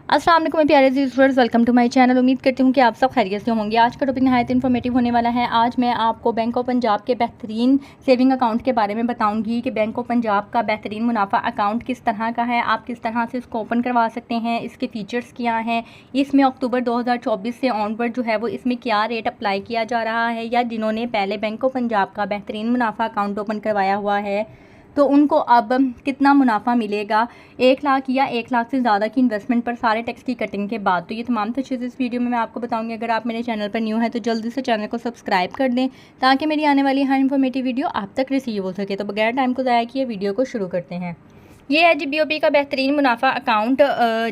अस्सलाम वालेकुम मेरे प्यारे viewers, welcome to my channel. उम्मीद करती हूँ कि आप सब खैरियत से होंगे। आज का टॉपिक नहायत इन्फॉर्मेटिव होने वाला है। आज मैं आपको बैंक ऑफ पंजाब के बेहतरीन सेविंग अकाउंट के बारे में बताऊंगी कि बैंक ऑफ पंजाब का बेहतरीन मुनाफा अकाउंट किस तरह का है, आप किस तरह से इसको ओपन करवा सकते हैं, इसके फीचर्स क्या हैं, इसमें अक्टूबर 2024 से ऑनवर्ड जो है वो इसमें क्या रेट अप्लाई किया जा रहा है, या जिन्होंने पहले बैंक ऑफ पंजाब का बेहतरीन मुनाफा अकाउंट ओपन करवाया हुआ है तो उनको अब कितना मुनाफा मिलेगा 1 लाख या 1 लाख से ज़्यादा की इन्वेस्टमेंट पर सारे टैक्स की कटिंग के बाद। तो ये तमाम चीज़ें इस वीडियो में मैं आपको बताऊंगी। अगर आप मेरे चैनल पर न्यू है तो जल्दी से चैनल को सब्सक्राइब कर दें ताकि मेरी आने वाली हर इन्फॉर्मेटिव वीडियो आप तक रिसीव हो सके। तो बगैर टाइम को ज़ाया किए वीडियो को शुरू करते हैं। ये है जी BOP का बेहतरीन मुनाफा अकाउंट।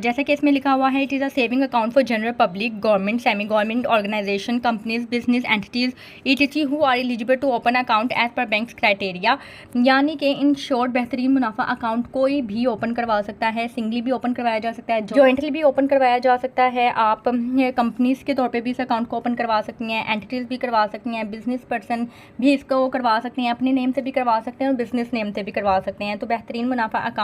जैसे कि इसमें लिखा हुआ है, it is a saving account for general public, government, semi government organisation, companies, business entities ETC who are eligible to open account as per banks criteria. यानी कि इन शॉर्ट बेहतरीन मुनाफा अकाउंट कोई भी ओपन करवा सकता है, सिंगली भी ओपन करवाया जा सकता है, जॉइंटली भी ओपन करवाया जा सकता है। आप कंपनीज़ के तौर पर भी इस अकाउंट को ओपन करवा सकती हैं, एंटिटीज़ भी करवा सकती हैं, बिजनेस पर्सन भी इसको करवा सकते हैं, अपने नेम से भी करवा सकते हैं और बिजनेस नेम से भी करवा सकते हैं। तो बेहतरीन मुनाफा अकाउंट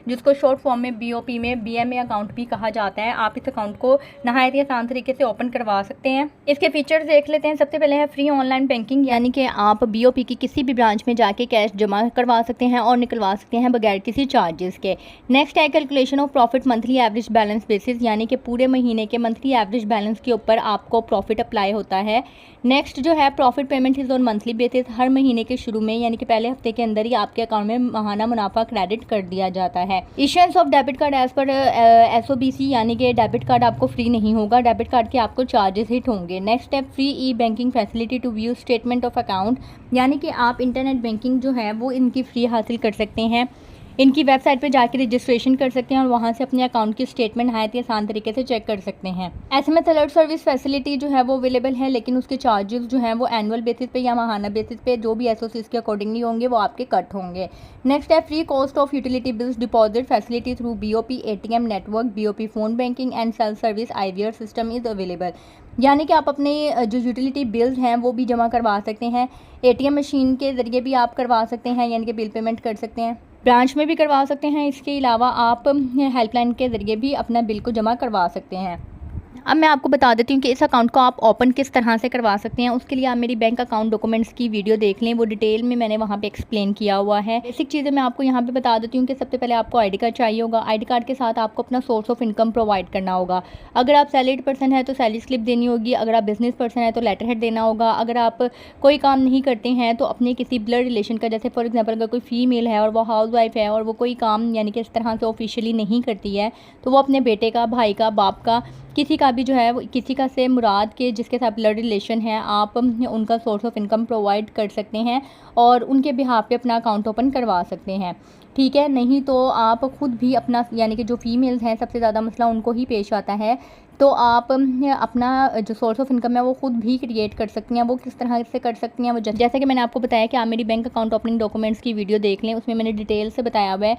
जिसको शॉर्ट फॉर्म में BOP में BMA अकाउंट भी कहा जाता है, आप इस अकाउंट को नहायत ही आसान तरीके से ओपन करवा सकते हैं। इसके फीचर्स देख लेते हैं। सबसे पहले है फ्री ऑनलाइन बैंकिंग, यानी कि आप BOP की किसी भी ब्रांच में जाके कैश जमा करवा सकते हैं और निकलवा सकते हैं बगैर किसी चार्जेस के। नेक्स्ट है calculation of profit monthly average balance basis, यानी कि पूरे महीने के मंथली एवरेज बैलेंस के ऊपर आपको प्रॉफिट अप्लाई होता है। नेक्स्ट जो है profit payment is on monthly basis, हर महीने के शुरू में यानी कि पहले हफ्ते के अंदर ही आपके अकाउंट में माहाना मुनाफा क्रेडिट कर दिया जाता है। Issuance of debit card as per SOBC, यानी कि डेबिट कार्ड आपको फ्री नहीं होगा, डेबिट कार्ड के आपको चार्जेस हिट होंगे। नेक्स्ट है free banking facility to view statement of account, यानी कि आप इंटरनेट बैंकिंग जो है वो इनकी फ्री हासिल कर सकते हैं। इनकी वेबसाइट पे जाके रजिस्ट्रेशन कर सकते हैं और वहाँ से अपने अकाउंट की स्टेटमेंट नहायत ही आसान तरीके से चेक कर सकते हैं। SMS अलर्ट सर्विस फैसिलिटी जो है वो अवेलेबल है, लेकिन उसके चार्जेस जो हैं वो एनुअल बेसिस पे या माहाना बेसिस पे जो भी SOCs के अकॉर्डिंगली होंगे वो आपके कट होंगे। नेक्स्ट है free cost of utility bills deposit facility through BOP ATM network, BOP phone banking and self service IVR system is available, यानी कि आप अपने जो यूटिलिटी बिल्स हैं वो भी जमा करवा सकते हैं। ATM मशीन के ज़रिए भी आप करवा सकते हैं, यानी कि बिल पेमेंट कर सकते हैं, ब्रांच में भी करवा सकते हैं। इसके अलावा आप हेल्पलाइन के ज़रिए भी अपना बिल को जमा करवा सकते हैं। अब मैं आपको बता देती हूँ कि इस अकाउंट को आप ओपन किस तरह से करवा सकते हैं। उसके लिए आप मेरी बैंक अकाउंट डॉक्यूमेंट्स की वीडियो देख लें, वो डिटेल में मैंने वहाँ पे एक्सप्लेन किया हुआ है। बेसिक चीज़ें मैं आपको यहाँ पे बता देती हूँ कि सबसे पहले आपको ID कार्ड चाहिए होगा। ID कार्ड के साथ आपको अपना सोर्स ऑफ इनकम प्रोवाइड करना होगा। अगर आप सैलरीड पर्सन है तो सैलरी स्लिप देनी होगी, अगर आप बिजनेस पर्सन है तो लेटर हेड देना होगा। अगर आप कोई काम नहीं करते हैं तो अपने किसी ब्लड रिलेशन का, जैसे फॉर एग्जाम्पल अगर कोई फीमेल है और वो हाउस वाइफ है और वो कोई काम यानी कि इस तरह से ऑफिशियली नहीं करती है तो वो अपने बेटे का, भाई का, बाप का, किसी का भी जो है वो किसी का से मुराद के जिसके साथ ब्लड रिलेशन है, आप उनका सोर्स ऑफ इनकम प्रोवाइड कर सकते हैं और उनके बिहाफ पे अपना अकाउंट ओपन करवा सकते हैं। ठीक है, नहीं तो आप ख़ुद भी अपना, यानी कि जो फीमेल्स हैं सबसे ज़्यादा मसला उनको ही पेश आता है, तो आप अपना जो सोर्स ऑफ इनकम है वो ख़ुद भी क्रिएट कर सकती हैं। वो किस तरह से कर सकती हैं, वो जैसे कि मैंने आपको बताया कि आप मेरी बैंक अकाउंट ओपनिंग डॉक्यूमेंट्स की वीडियो देख लें, उसमें मैंने डिटेल से बताया हुआ है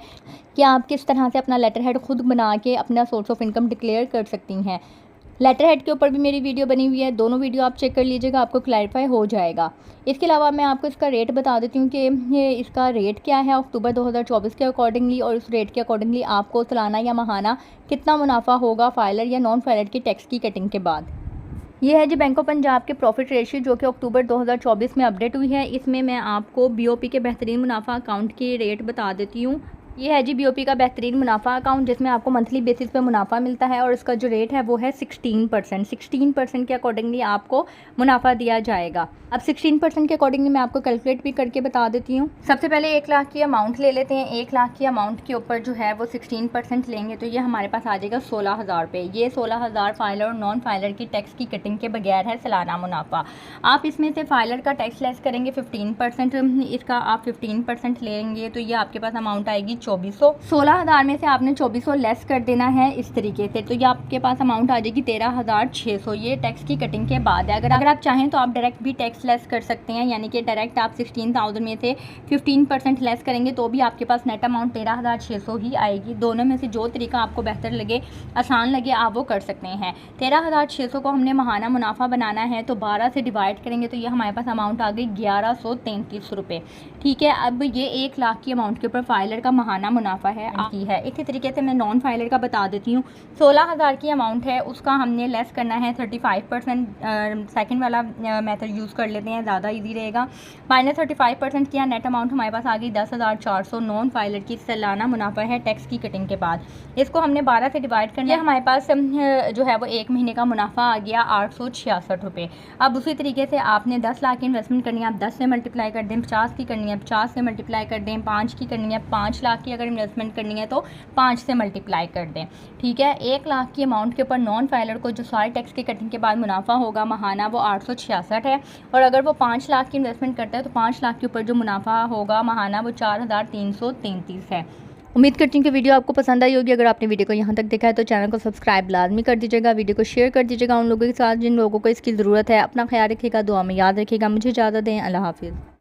कि आप किस तरह से अपना लेटर हेड खुद बना के अपना सोर्स ऑफ इनकम डिक्लेयर कर सकती हैं। लेटर हेड के ऊपर भी मेरी वीडियो बनी हुई है, दोनों वीडियो आप चेक कर लीजिएगा, आपको क्लैरिफाई हो जाएगा। इसके अलावा मैं आपको इसका रेट बता देती हूँ कि ये इसका रेट क्या है अक्टूबर 2024 के अकॉर्डिंगली, और उस रेट के अकॉर्डिंगली आपको सालाना या माहाना कितना मुनाफा होगा फाइलर या नॉन फाइलर की टैक्स की कटिंग के बाद। ये है जी बैंक ऑफ पंजाब के प्रॉफिट रेशियो जो कि अक्टूबर 2024 में अपडेट हुई है। इसमें मैं आपको BOP के बेहतरीन मुनाफा अकाउंट की रेट बता देती हूँ। ये है जी BOP का बेहतरीन मुनाफा अकाउंट जिसमें आपको मंथली बेसिस पे मुनाफा मिलता है और इसका जो रेट है वो है 16%। 16% के अकॉर्डिंगली आपको मुनाफा दिया जाएगा। अब 16% के अकॉर्डिंगली मैं आपको कैलकुलेट भी करके बता देती हूँ। सबसे पहले 1 लाख की अमाउंट ले लेते हैं। 1 लाख की अमाउंट के ऊपर जो है वो 16% लेंगे तो ये हमारे पास आ जाएगा 16,000 रुपये। ये 16,000 फाइलर और नॉन फाइलर की टैक्स की कटिंग के बगैर है सालाना मुनाफा। आप इसमें से फाइलर का टैक्स लेस करेंगे 15%, इसका आप 15% लेंगे तो ये आपके पास अमाउंट आएगी 2400। 16,000 में से आपने 2400 लेस कर देना है इस तरीके से, तो ये आपके पास अमाउंट आ जाएगी 13,600। ये टैक्स की कटिंग के बाद है। अगर आप चाहें तो आप डायरेक्ट भी टैक्स लेस कर सकते हैं, यानी कि डायरेक्ट आप 16,000 में से 15% लेस करेंगे तो भी आपके पास नेट अमाउंट 13,600 ही आएगी। दोनों में से जो तरीका आपको बेहतर लगे, आसान लगे, आप वो कर सकते हैं। 13,600 को हमने माहाना मुनाफा बनाना है तो 12 से डिवाइड करेंगे तो ये हमारे पास अमाउंट आ गई 1133 रुपये। ठीक है, अब ये 1 लाख की अमाउंट के ऊपर फाइलर का माहाना महाना मुनाफा है की है। इसी तरीके से मैं नॉन फाइलर का बता देती हूँ। 16,000 की अमाउंट है, उसका हमने लेस करना है 35%। सेकंड वाला मेथड यूज़ कर लेते हैं, ज़्यादा इजी रहेगा। माइनस 35% किया, नेट अमाउंट हमारे पास आ गई 10,400। नॉन फाइलर की सालाना मुनाफा है टैक्स की कटिंग के बाद। इसको हमने 12 से डिवाइड करना है, हमारे पास जो है वो एक महीने का मुनाफा आ गया 866 रुपये। अब उसी तरीके से आपने 10 लाख की इन्वेस्टमेंट करनी है, आप 10 से मल्टीप्लाई कर दें। 50 की करनी है, 50 से मल्टीप्लाई कर दें। 5 की करनी है, 5 लाख की अगर इन्वेस्टमेंट करनी है तो 5 से मल्टीप्लाई कर दें। ठीक है, 1 लाख की अमाउंट के ऊपर नॉन फाइलर को जो सारे टैक्स की कटिंग के बाद मुनाफा होगा महाना वो 866 है। और अगर वो 5 लाख की इन्वेस्टमेंट करता है तो 5 लाख के ऊपर जो मुनाफा होगा महाना वो 4,333 है। उम्मीद करती हूँ कि वीडियो आपको पसंद आई होगी। अगर आपने वीडियो को यहाँ तक देखा है तो चैनल को सब्सक्राइब लाजमी कर दीजिएगा, वीडियो को शेयर कर दीजिएगा उन लोगों के साथ जिन लोगों को इसकी ज़रूरत है। अपना ख्याल रखिएगा, दुआ में याद रखिएगा। मुझे इजाज़त दें, अल्लाह हाफिज़।